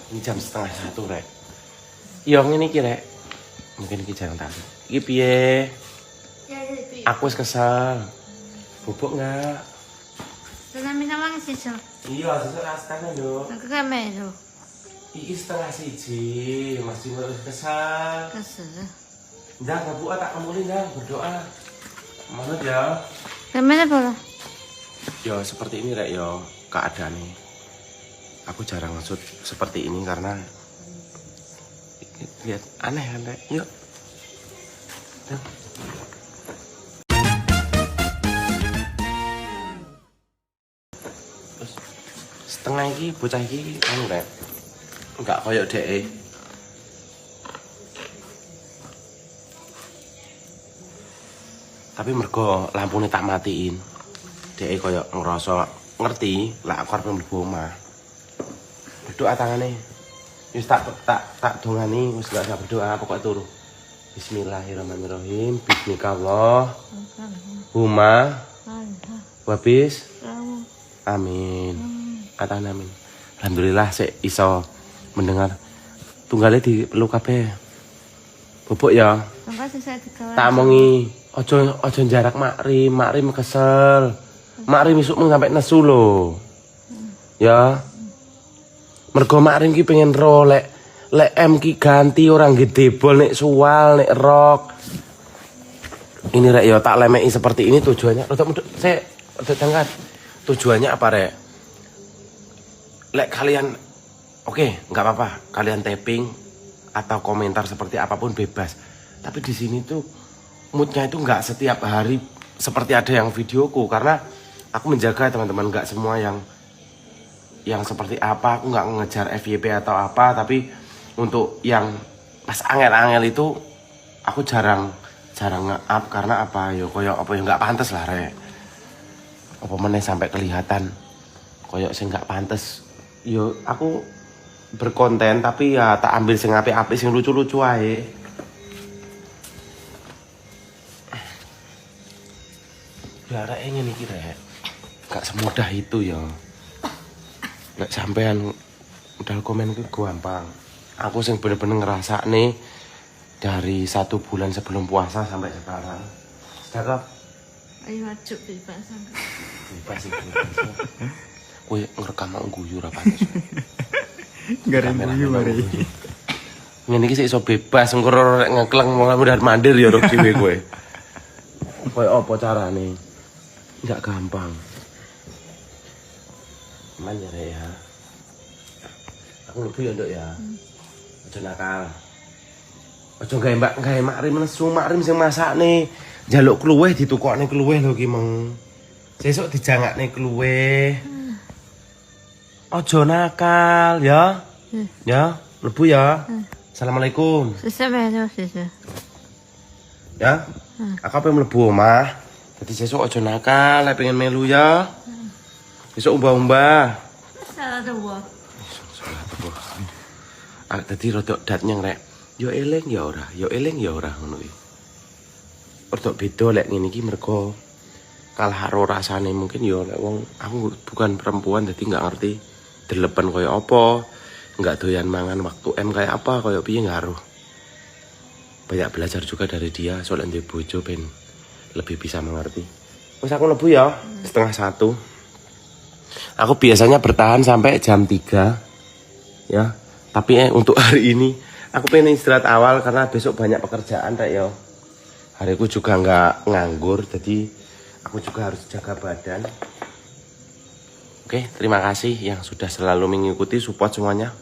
Ini jam 12:30 rek. Iya ngene iki rek. Mungkin iki jarang tak. Iki piye? Ya, Aku wis kesel. Bubuk enggak? Salamin naman si So. Iya, sesuk setengah lho. Nagkakamero. Iki 12:30, masih wis kesel. Kasi. Ndang bubuk tak kemuli ndang berdoa. Manut ya. Kamera pala. Ya seperti ini rek ya keadaannya. Aku jarang maksud seperti ini karena lihat aneh kan rek. Yuk. Yuk. Terus setengah iki bocah iki anu rek. Enggak koyo dhek. Tapi mergo lampune tak matiin. Dhek koyo ngerasa ngerti lah aku arep mlebu omah. Berdoa tangane. Wis tak dongani wis gak usah berdoa pokok turu. Bismillahirrahmanirrahim. Bismillah. Huma. Wabis. Amin. Katakan amin. Alhamdulillah sik iso mendengar. Tunggale dipeluk kabeh. Bubuk ya. Tak omongi ojo jarak makrim kesel. Makrim isuk sampai nesu lho. Ya. Mergo makrim ki pengen ro lek M ki ganti orang gede bol nek suwal nek rock. Ini rek ya tak lemeki seperti ini tujuannya. Saya tangkat. Tujuannya apa rek? Lek kalian oke, nggak apa-apa. Kalian tapping atau komentar seperti apapun bebas. Tapi di sini tuh moodnya itu nggak setiap hari seperti ada yang videoku karena aku menjaga teman-teman nggak semua yang seperti apa. Aku nggak ngejar FYP atau apa. Tapi untuk yang pas angel-angel itu aku jarang nge-up karena apa yo koyo apa yang nggak pantas lah rek. Apa meneh sampai kelihatan koyo sing nggak pantas. Yo aku berkonten tapi ya tak ambil sing apik-apik sing lucu-lucu ae. Ya rek ngene iki rek. Gak semudah itu ya. Nek sampean udah komen ke gampang. Aku sing bener-bener ngerasa nih dari 1 bulan sebelum puasa sampai sekarang. Sedekap. Ayo acuk bebas. Bebas sih. Kowe ngerekam mau guyu ra pantes. Garing guyu mari. Ngene iki sik iso bebas engko rek ngekleng mudah mandir ya ro dhewe kowe. Koyo apa carane? Enggak gampang. Aman ya rek ya. Aku lebih ya nduk ya. Aja nakal. Aja gawe makrim nesu makrim sing masakne. Njaluk kluweh ditukokne kluweh lho ki meng. Sesuk dijangakne kluweh. Aja nakal ya. Ya, mlebu ya. Assalamualaikum. Sesamero sisa. Ya. Aku pengen mlebu omah. Dadi sesuk aja nakal, lek pengen melu ya. Besok umbah-umbah. Salah dua. Dadi rodok dat nyeng rek. Yo eling ya ora, yo eling ya ora ngono iki. Rodok beda lek ngene iki mergo kalah karo rasane mungkin yo lek wong aku bukan perempuan dadi enggak ngerti delepen koyo apa, enggak doyan mangan waktu M kayak apa, koyo piye ngaruh. Banyak belajar juga dari dia soal ndek bojo ben lebih bisa mengerti. Wes aku lebu ya, 12:30. Aku biasanya bertahan sampai jam 3. Ya. Tapi untuk hari ini aku pengen istirahat awal karena besok banyak pekerjaan rek yo. Hariku juga nggak nganggur, jadi aku juga harus jaga badan. Oke, terima kasih yang sudah selalu mengikuti support semuanya.